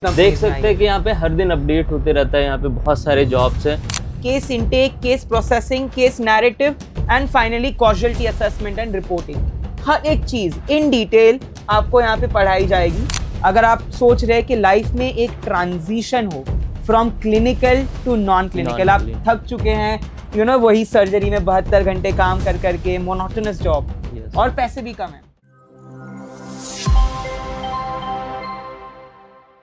देख सकते हैं कि यहाँ पे हर दिन अपडेट होते रहता है। यहाँ पे बहुत सारे जॉब्स हैं। Case intake, case processing, case narrative and finally causality assessment and reporting. हर एक चीज इन डिटेल आपको यहाँ पे पढ़ाई जाएगी। अगर आप सोच रहे हैं कि लाइफ में एक ट्रांजिशन हो from clinical to non clinical, आप थक चुके हैं वही सर्जरी में 72 घंटे काम कर करके, मोनोटोनस जॉब और पैसे भी कम है।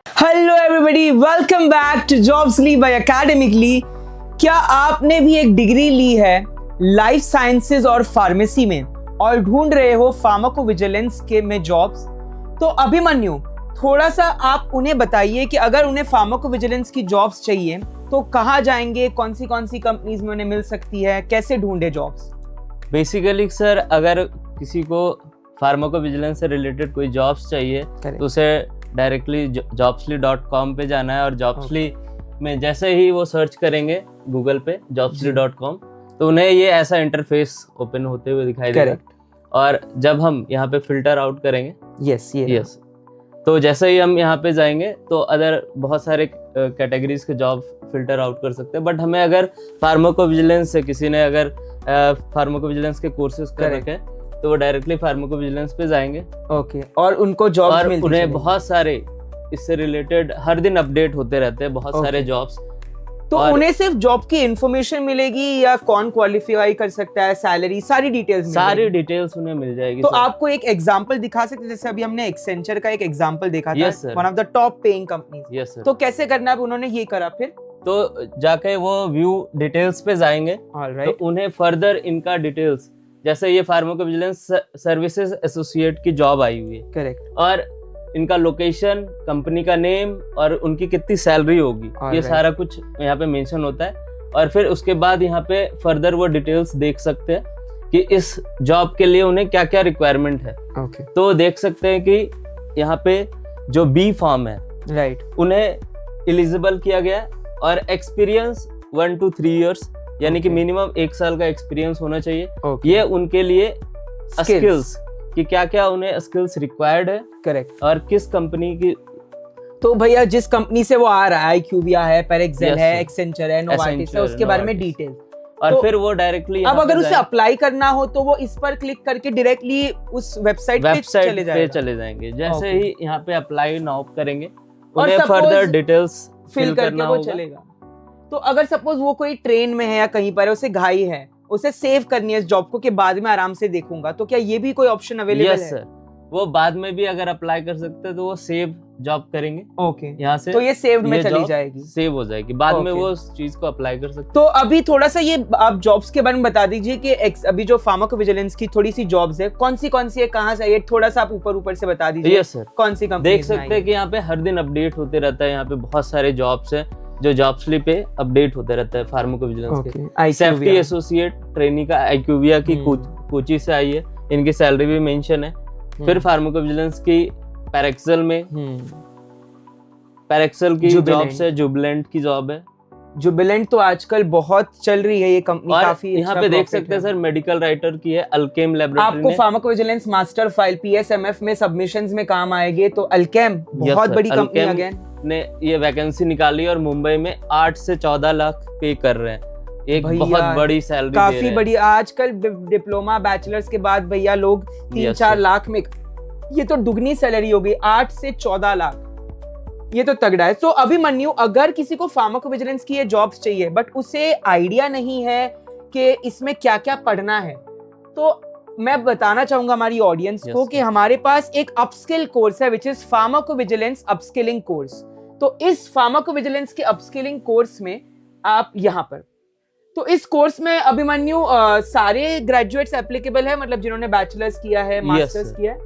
Hello everybody, welcome back to Jobsly by Academically. क्या आपने भी एक डिग्री ली है लाइफ साइंसेज और फार्मेसी में और ढूंढ रहे हो फार्माकोविजिलेंस के में जॉब्स? तो अभिमन्यु, थोड़ा सा आप उन्हें बताइए कि अगर उन्हें फार्माकोविजिलेंस की जॉब्स चाहिए तो कहाँ जाएंगे, कौन सी कंपनीज में उन्हें मिल सकती है, कैसे ढूंढे जॉब्स? बेसिकली सर, अगर किसी को फार्माकोविजिलेंस से रिलेटेड कोई जॉब्स चाहिए तो उसे डायरेक्टली jobsly.com पे जाना है और जॉब्सली में जैसे ही वो सर्च करेंगे गूगल पे jobsly.com तो उन्हें ये ऐसा इंटरफेस ओपन होते हुए दिखाई देगा। और जब हम यहाँ पे फिल्टर आउट करेंगे यस तो जैसे ही हम यहाँ पे जाएंगे तो अदर बहुत सारे कैटेगरीज के जॉब फिल्टर आउट कर सकते हैं। बट हमें अगर फार्माकोविजिलेंस से किसी ने अगर फार्माकोविजिलेंस के कोर्सेज कर रखे हैं तो वो डायरेक्टली फार्माकोविजिलेंस पे जाएंगे। ओके, और उनको जॉब्स मिलती हैं। उन्हें बहुत सारे इससे रिलेटेड हर दिन अपडेट होते रहते हैं, बहुत सारे जॉब्स। तो उन्हें सिर्फ जॉब की इंफॉर्मेशन मिलेगी या कौन क्वालिफाई कर सकता है, सैलरी, सारी डिटेल्स उन्हें मिल जाएगी। तो आपको एक एग्जांपल दिखा सकते हैं, जैसे अभी हमने एक्सेंचर का एक एग्जांपल देखा था, one of the top paying companies. तो कैसे करना है, उन्होंने ये करा फिर तो जाके वो व्यू डिटेल्स पे जाएंगे। तो उन्हें फर्दर इनका डिटेल्स, जैसे ये फार्माकोविजिलेंस सर्विसेज एसोसिएट की जॉब आई हुई है, करेक्ट, और इनका लोकेशन, कंपनी का नेम और उनकी कितनी सैलरी होगी, ये सारा कुछ यहाँ पे मेंशन होता है। और फिर उसके बाद यहाँ पे फर्दर वो डिटेल्स देख सकते हैं कि इस जॉब के लिए उन्हें क्या क्या रिक्वायरमेंट है। तो देख सकते हैं कि यहाँ पे जो बी फॉर्म है, उन्हें एलिजिबल किया गया और एक्सपीरियंस 1 to 3 years, यानी कि मिनिमम 1 साल का एक्सपीरियंस होना चाहिए। ये उनके लिए स्किल्स कि क्या क्या उन्हें स्किल्स रिक्वायर्ड है, करेक्ट, और किस कंपनी की। तो भैया जिस कंपनी से वो आ रहा है, IQVIA है, पेरेक्सेल है, एक्सेंचर है, नोवार्टिस है, उसके बारे में डिटेल। और तो फिर वो डायरेक्टली अब अगर उसे अप्लाई करना हो तो वो इस पर क्लिक करके डायरेक्टली उस वेबसाइट पे चले जाएंगे। जैसे ही यहाँ पे अप्लाई नाउ करेंगे, उन्हें फर्दर डिटेल्स फिल करके वो चलेगा। तो अगर सपोज वो कोई ट्रेन में है या कहीं पर है, उसे घाई है, उसे सेव करनी है इस जॉब को कि बाद में आराम से देखूंगा, तो क्या ये भी कोई ऑप्शन अवेलेबल है? यस सर, वो बाद में भी अगर अप्लाई कर सकते हैं तो वो सेव जॉब करेंगे। ओके, यहाँ से तो ये सेव्ड में चली जाएगी, सेव हो जाएगी, बाद में वो उस चीज को अप्लाई कर सकते। तो अभी थोड़ा सा ये आप जॉब्स के बारे में बता दीजिए कि अभी जो फार्माकोविजिलेंस की थोड़ी सी जॉब्स है, कौन सी है, कहाँ से है, थोड़ा सा आप ऊपर से बता दीजिए। यस सर, कौन सी कंपनी? देख सकते हैं कि यहाँ पे हर दिन अपडेट होते रहता है। यहाँ पे बहुत सारे जॉब्स हैं जो जॉब्सली पे अपडेट होते रहता है फार्माकोविजिलेंस के। सेफ्टी एसोसिएट ट्रेनी का IQVIA की कोची से आई है, इनकी सैलरी भी मेंशन है। फिर फार्माकोविजिलेंस की पैरेक्सेल की जॉब है, जुबिलेंट की जॉब है। जुबिलेंट तो आजकल बहुत चल रही है ये कंपनी, काफी यहाँ पे देख सकते हैं सर, मेडिकल राइटर की है, अल्केम लैबोरेटरी। आपको फार्माकोविजिलेंस मास्टर फाइल PSMF में सबमिशंस में काम आएगी। तो अल्केम बहुत बड़ी कंपनी अगेन ने ये वैकेंसी निकाली और मुंबई में 8 से 14 लाख पे कर रहे हैं। एक बहुत बड़ी सैलरी, काफी बड़ी। आजकल डिप्लोमा बैचलर्स के बाद भैया लोग 3-4 लाख में, ये तो दुगनी सैलरी हो गई, 8 से 14 लाख, ये तो तगड़ा है। तो अभिमन्यु, अगर किसी को फार्माकोविजिलेंस की ये जॉब्स चाहिए बट उसे आइडिया नहीं है कि इसमें क्या क्या पढ़ना है, तो मैं बताना चाहूंगा हमारी ऑडियंस को कि हमारे पास एक अपस्किल कोर्स है, which is pharmacovigilance upskilling course. तो इस फार्माकोविजिलेंस के अपस्किलिंग कोर्स में आप यहाँ पर, तो इस कोर्स में अभिमन्यु सारे ग्रेजुएट्स एप्लीकेबल है, मतलब जिन्होंने बैचलर्स किया है, मास्टर्स किया है।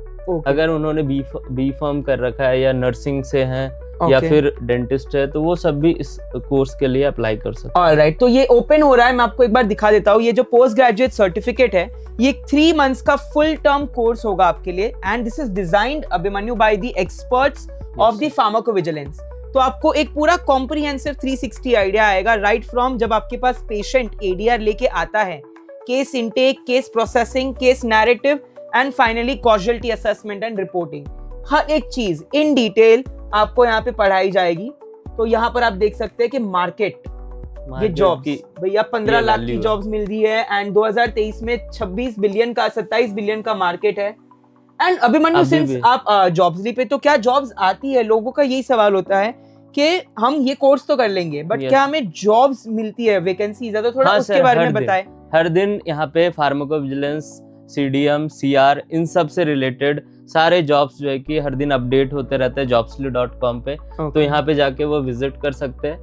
अगर उन्होंने बी फार्म कर रखा है या नर्सिंग से है या फिर डेंटिस्ट है, तो वो सब भी इस कोर्स के लिए अप्लाई कर सकते हैं। ऑलराइट, तो ये ओपन हो रहा है, मैं आपको एक बार दिखा देता हूँ। ये जो पोस्ट ग्रेजुएट सर्टिफिकेट है, ये 3 months का फुल टर्म कोर्स होगा आपके लिए, and this is designed Abhimanyu by the experts of the pharmacovigilance. तो आपको एक पूरा कॉम्प्रिहेंसिव 360 आइडिया आएगा, राइट फ्रॉम जब आपके पास पेशेंट ADR लेके आता है, case intake, case processing, case narrative and finally causality assessment and reporting. हर एक चीज इन डिटेल आपको यहाँ पे पढ़ाई जाएगी। तो यहाँ पर आप देख सकते हैं कि मार्केट ये जॉब्स भैया 15 लाख की जॉब्स मिल रही है एंड 2023 में 26 बिलियन का 27 बिलियन का मार्केट है। एंड अभिमन्यु सिंस आप जॉब्सली पे, तो क्या जॉब्स आती है? लोगों का यही सवाल होता है कि हम ये कोर्स तो कर लेंगे बट क्या हमें जॉब्स मिलती है, वैकेंसीज है? तो थोड़ा उसके बारे में बताएं। हर दिन यहाँ पे फार्माकोविजिलेंस, सीडीएम, सीआर, इन सब से रिलेटेड सारे जॉब्स जो है कि हर दिन अपडेट होते रहते हैं jobsly.com पे। तो यहाँ पे जाके वो विजिट कर सकते हैं।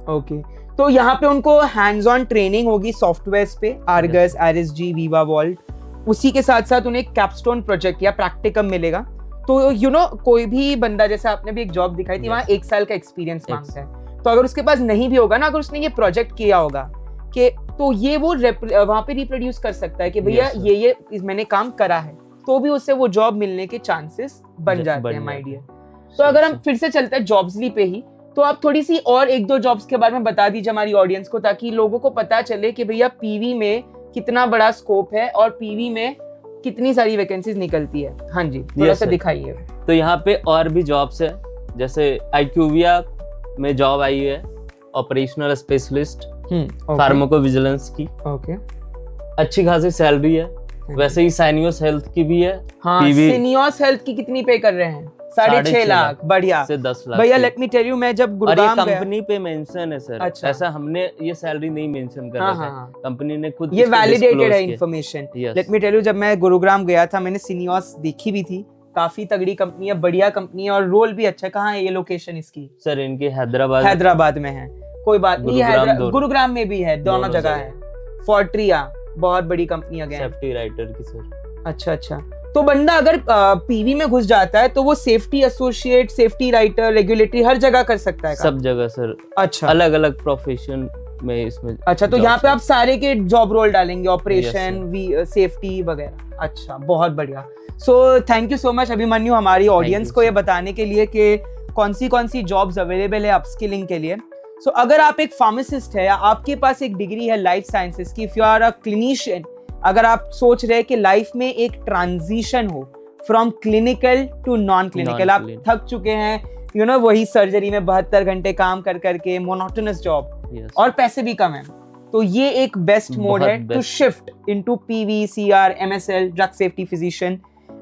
ओके, तो यहाँ पे उनको हैंड्स ऑन ट्रेनिंग होगी सॉफ्टवेयर्स पे, आर्गस, आरएसजी, वीवा वॉल्ट। उसी के साथ साथ उन्हें कैपस्टोन प्रोजेक्ट या प्रैक्टिकम मिलेगा। तो यू नो कोई भी बंदा, जैसे आपने भी एक जॉब दिखाई थी, वहाँ 1 साल का एक्सपीरियंस मांगता है। तो अगर उसके पास नहीं भी होगा ना, अगर उसने ये प्रोजेक्ट किया होगा कि तो ये वो वहाँ पे रिप्रोड्यूस कर सकता है कि भैया ये मैंने काम करा है, तो भी उससे वो जॉब मिलने के चांसेस बन जाते हैं माय डियर। तो अगर हम फिर से चलते हैं जॉब्सली पे ही, तो आप थोड़ी सी और 1-2 जॉब्स के बारे में बता दीजिए हमारी ऑडियंस को, ताकि लोगों को पता चले कि भैया पीवी में कितना बड़ा स्कोप है और पीवी में कितनी सारी वैकेंसीज निकलती है। हाँ जी, थोड़ा सा दिखाइए। तो यहाँ पे और भी जॉब्स है, जैसे IQVIA में जॉब आई है, ऑपरेशनल स्पेशलिस्ट फार्माकोविजिलेंस की। अच्छी खासी सैलरी है। वैसे ही साइनियोस हेल्थ की भी है। हाँ, साइनियोस हेल्थ की कितनी पे कर रहे हैं? 6.5 लाख। बढ़िया से 10 लाख भैया। लेट मी टेल यू, मैं जब गुरुग्राम गया, कंपनी पे मेंशन है सर। अच्छा। ऐसा हमने ये सैलरी नहीं मेंशन कर रहा है, कंपनी ने खुद ये वैलिडेटेड है information. Let me tell you, जब मैं गुरुग्राम गया था, मैंने साइनियोस देखी भी थी। काफी तगड़ी कंपनी है, बढ़िया कंपनी है और रोल भी अच्छा। कहाँ है ये लोकेशन इसकी? सर इनकी हैदराबाद में है। कोई बात नहीं, गुरुग्राम में भी है, दोनों जगह है। फोर्ट्रिया बहुत बड़ी कंपनी है, सेफ्टी राइटर की सर। अच्छा। तो बंदा अगर पीवी में घुस जाता है तो वो safety associate, safety writer, regulatory हर जगह कर सकता है? सब जगह सर। अच्छा, अलग अलग प्रोफेशन में इसमें। अच्छा, तो यहाँ पे आप सारे के जॉब रोल डालेंगे, ऑपरेशन, सेफ्टी वगैरह। अच्छा, बहुत बढ़िया। So thank you so much Abhimanyu, हमारी ऑडियंस को ये बताने के लिए कि कौन सी जॉब्स अवेलेबल है अपस्किलिंग के लिए। सो अगर आप एक फार्मासिस्ट है या आपके पास एक डिग्री है लाइफ साइंसेस की, if you are a clinician, अगर आप सोच रहे हैं कि लाइफ में एक ट्रांजिशन हो from clinical to non clinical, आप थक चुके हैं यू नो वही सर्जरी में 72 घंटे काम कर करके, मोनोटोनस जॉब, और पैसे भी कम है, तो ये एक बेस्ट मोड है to shift into PV, CR, MSL, drug safety physician.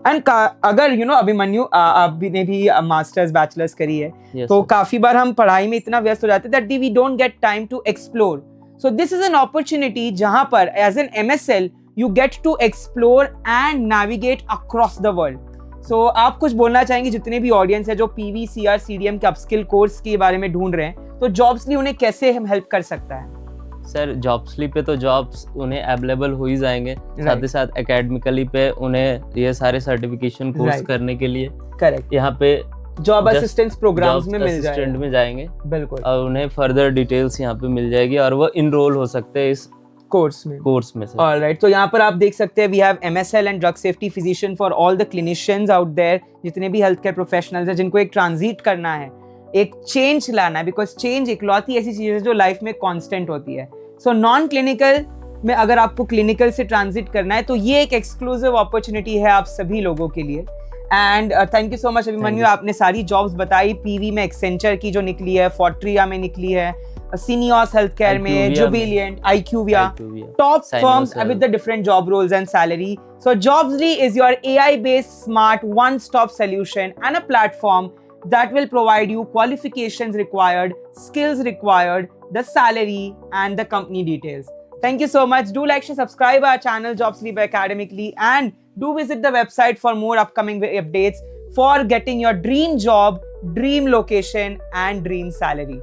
And अगर यू नो अभिमन्यु आपने भी मास्टर्स बैचलर्स करी है, तो काफी बार हम पढ़ाई में इतना व्यस्त हो जाते हैं that we don't get time to explore. So this is an opportunity जहां पर as an MSL you get to explore and navigate across the world. So आप कुछ बोलना चाहेंगे जितने भी ऑडियंस है जो पीवी, सीआर, सीडीएम के अपस्किल कोर्स के बारे में ढूंढ रहे हैं, तो जॉब्सली उन्हें कैसे हेल्प कर सकता है? सर जॉब्सली पे तो जॉब्स उन्हें अवेलेबल हो ही जाएंगे, साथ ही साथ एकेडमिकली पे उन्हें ये सारे सर्टिफिकेशन कोर्स करने के लिए करेक्ट यहाँ पे जॉब असिस्टेंस प्रोग्राम्स में मिल जाएंगे। में जाएंगे बिल्कुल, और उन्हें फर्दर डिटेल्स यहाँ पे मिल जाएगी और वो इनरोल हो सकते हैं इस कोर्स में सर। ऑलराइट, तो यहाँ पर आप देख सकते हैं we have MSL and drug safety physician for all the clinicians out there, जितने भी हेल्थ केयर प्रोफेशनल्स हैं जिनको एक ट्रांजिट करना है, एक चेंज लाना है, बिकॉज चेंज इकलौती ऐसी चीज है जो लाइफ में कांस्टेंट होती है। सो नॉन क्लिनिकल में अगर आपको क्लिनिकल से ट्रांजिट करना है तो ये एक एक्सक्लूसिव अपॉर्चुनिटी है आप सभी लोगों के लिए। And thank you so much Abhimanyu, आपने सारी जॉब्स बताई। पीवी में एक्सेंचर की जो निकली है, फोर्ट्रिया में निकली है, सीनियोस हेल्थ केयर में, जुबिलिएंट, IQVIA, top firms with the different job roles and salary. So Jobsly is your AI-based smart one-stop solution and a platform that will provide you qualifications required, skills required, the salary and the company details. Thank you so much. Do like, share, subscribe our channel Jobsly by Academically, and do visit the website for more upcoming updates for getting your dream job, dream location and dream salary.